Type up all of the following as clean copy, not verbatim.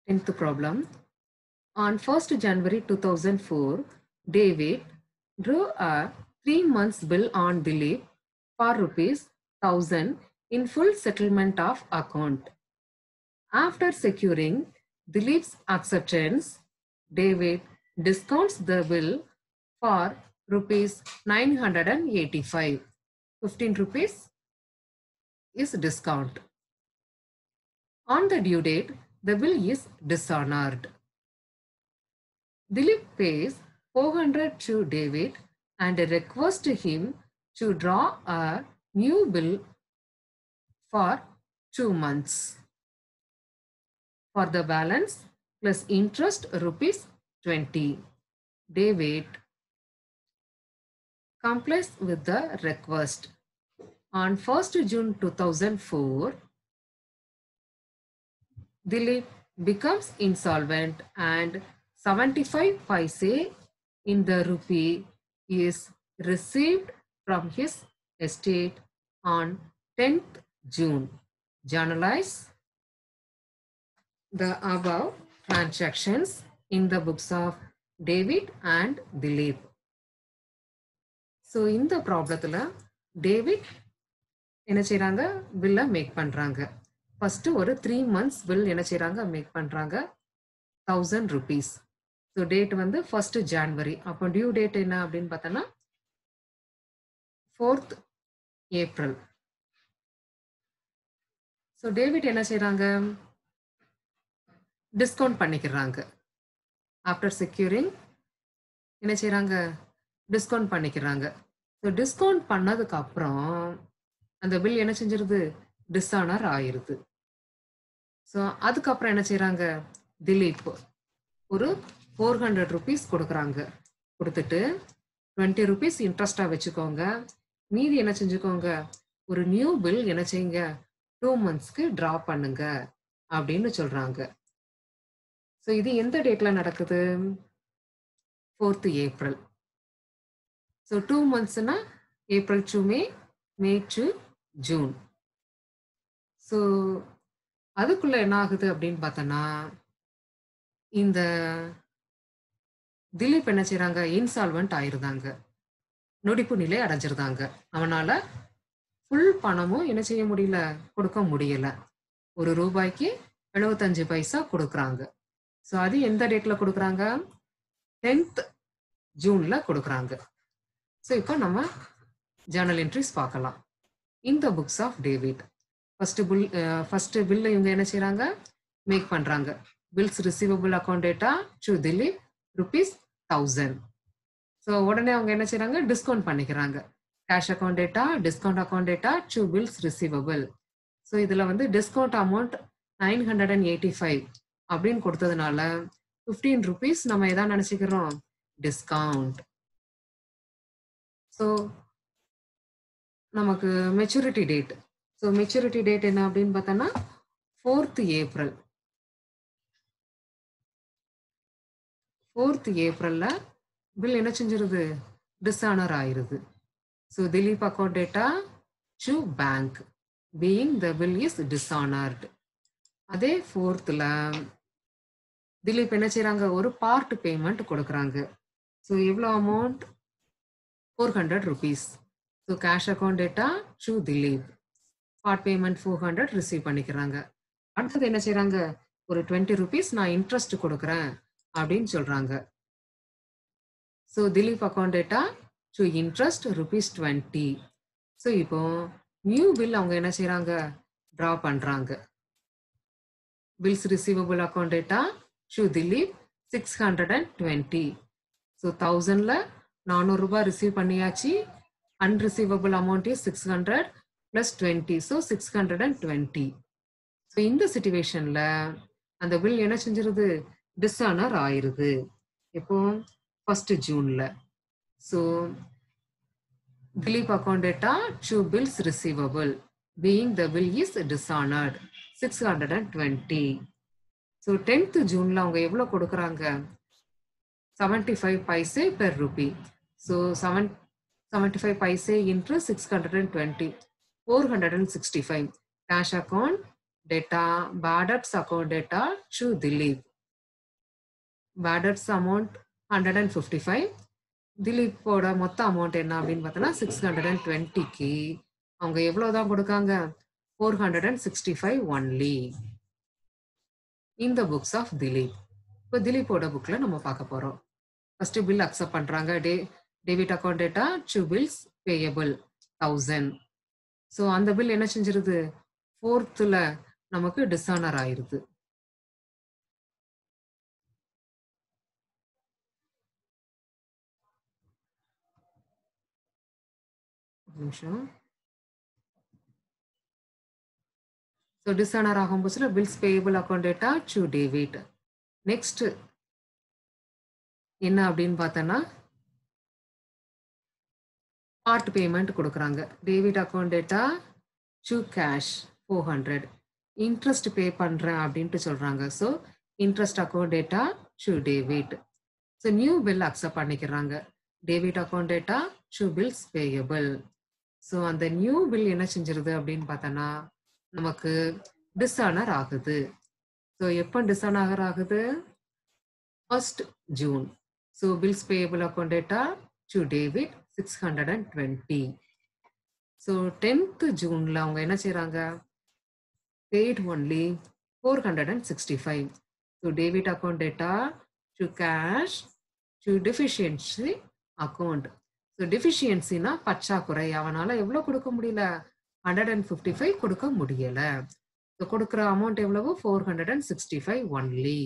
10th problem. On 1st January 2004, David drew a 3 months bill on Dilip for rupees 1000 in full settlement of account. After securing Dilip's acceptance, David discounts the bill for rupees 985. 15 rupees is discount. On the due date, the bill is dishonored. Dilip pays 400 to David and requests him to draw a new bill for 2 months. For the balance plus interest rupees 20. David complies with the request. On 1st June 2004, Dilip becomes insolvent and 75 paise in the rupee is received from his estate on 10th June. Journalize the above transactions in the books of David and Dilip. So இந்த ப்ராப்ளத்தில் David என்ன செய்கிறாங்க பில்லை make பண்ணுறாங்க. First ஒரு 3 months bill என்ன செய்கிறாங்க make பண்ணுறாங்க 1000 rupees. ஸோ டேட் வந்து 1st January. அப்போ டியூ டேட் என்ன அப்படின்னு பார்த்தோன்னா 4th April. ஸோ டேவிட் என்ன செய்கிறாங்க டிஸ்கவுண்ட் பண்ணிக்கிறாங்க. ஆஃப்டர் செக்யூரிங் என்ன செய்கிறாங்க டிஸ்கவுண்ட் பண்ணிக்கிறாங்க. ஸோ டிஸ்கவுண்ட் பண்ணதுக்கு அப்புறம் அந்த பில் என்ன செஞ்சிருது டிஸ்ஆனர் ஆயிருது. ஸோ அதுக்கப்புறம் என்ன செய்கிறாங்க திலீப் ஒரு 400 rupees கொடுக்குறாங்க. கொடுத்துட்டு 20 rupees இன்ட்ரெஸ்டாக வச்சுக்கோங்க, மீதி என்ன செஞ்சுக்கோங்க ஒரு நியூ பில் என்ன செய்யுங்க 2 monthsக்கு ட்ரா பண்ணுங்க அப்படின்னு சொல்கிறாங்க. ஸோ இது எந்த டேட்டில் நடக்குது 4th April. So 2 monthsனா April to May, May to June. So அதுக்குள்ள என்ன ஆகுது அப்படின்னு பார்த்தோன்னா இந்த திலீப் என்ன செய்கிறாங்க இன்சால்வெண்ட் ஆயிருந்தாங்க, நொடிப்பு நிலை அடைஞ்சிருந்தாங்க. அவனால் ஃபுல் பணமும் என்ன செய்ய முடியல கொடுக்க முடியல. ₹1 75 பைசா கொடுக்குறாங்க. ஸோ அது எந்த டேட்டில் கொடுக்குறாங்க 10th June கொடுக்குறாங்க. ஸோ இப்போ நம்ம ஜேர்னல் என்ட்ரிஸ் பார்க்கலாம். இந்த books of David first bill இவங்க என்ன செய்கிறாங்க மேக் பண்ணுறாங்க. Bills receivable account data to Dilip ₹1000. So உடனே அவங்க என்ன செய்கிறாங்க டிஸ்கவுண்ட் பண்ணிக்கிறாங்க. Cash account data discount account data to bills receivable. So இதில் வந்து டிஸ்கவுண்ட் அமௌண்ட் 985 அப்படின்னு கொடுத்ததுனால 15 rupees நம்ம எதாவது நினச்சிக்கிறோம் டிஸ்கவுண்ட். ஸோ நமக்கு maturity date. So maturity date என்ன அப்படின்னு பார்த்தோன்னா 4th April. 4th Aprilல பில் என்ன செஞ்சிருது டிஸ்ஆனர் ஆயிருது. So Dilip account data to bank being the bill is dishonoured. அதே 4th திலீப் என்ன செய்கிறாங்க ஒரு பார்ட் பேமெண்ட் கொடுக்குறாங்க. ஸோ எவ்வளோ amount 400 rupees. So cash account data to Dilip part payment 400 receive பண்ணிக்கிறாங்க. அடுத்தது என்ன செய்கிறாங்க ஒரு 20 rupees நான் இன்ட்ரெஸ்ட் கொடுக்குறேன் அப்படின்னு சொல்கிறாங்க. So Dilip account data to interest ₹20. So இப்போ நியூ பில் அவங்க என்ன செய்கிறாங்க ட்ரா பண்ணுறாங்க. Bills receivable account data to Dilip 620. So 1000ல் ₹400 ரிசீவ் பண்ணியாச்சு. Unreceivable amount is 600 + 20. So 620. So இந்த சிச்சுவேஷனில் அந்த பில் என்ன செஞ்சிருது டிஸ்ஆனர் ஆயிருது. எப்போ 1st June. So Dilip account data to bills receivable being the bill is dishonoured 620. So 10th June அவங்க எவ்வளோ கொடுக்குறாங்க 75 paise per rupee. So 75 paise into 620 465. Cash account data, bad debts account data to Dilip. Bad debts amount 155. திலீப்போட மொத்த amount என்ன அப்படின்னு பார்த்தோன்னா 620க்கு அவங்க எவ்வளவுதான் கொடுக்காங்க 465 ஒன்லி இந்த புக்ஸ் ஆஃப் திலீப். இப்போ திலீப்போட புக்ல நம்ம பார்க்க போறோம். ஃபர்ஸ்ட் பில் அக்செப்ட் பண்றாங்க. Debit account data to bills payable 1000. So அந்த பில் என்ன செஞ்சிருது 4th நமக்கு டிஸானர் ஆயிருது. நிமிஷம். ஸோ டிஸானர் ஆகும்போது bills payable account data to David. Next என்ன அப்படின்னு பார்த்தோன்னா பார்ட் பேமெண்ட் கொடுக்குறாங்க. David account data to cash 400. Interest pay பண்ணுறேன் அப்படின்ட்டு சொல்கிறாங்க. So interest account data to David. So new bill accept பண்ணிக்கிறாங்க. David account data to bills payable. So அந்த new bill என்ன செஞ்சிருது அப்படின்னு பார்த்தோன்னா நமக்கு டிஸானர் ஆகுது. ஸோ எப்போ டிஸானர் ஆகுது 1st June. So bills payable account data to David 620. So 10th Juneல அவங்க என்ன செய்யறாங்க paid only 465. So David account data to cash to deficiency account. So டெஃபிஷியன்சினா பற்றாக்குறை. அவனால எவ்வளோ கொடுக்க முடியல 155 கொடுக்க முடியல. ஸோ கொடுக்குற அமௌண்ட் எவ்வளவு 465 ஒன்லி.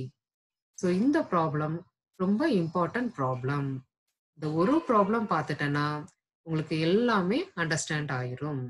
ஸோ இந்த ப்ராப்ளம் ரொம்ப இம்பார்ட்டன்ட் ப்ராப்ளம். இந்த ஒரு ப்ராப்ளம் பார்த்துட்டேன்னா உங்களுக்கு எல்லாமே அண்டர்ஸ்டாண்ட் ஆயிரும்.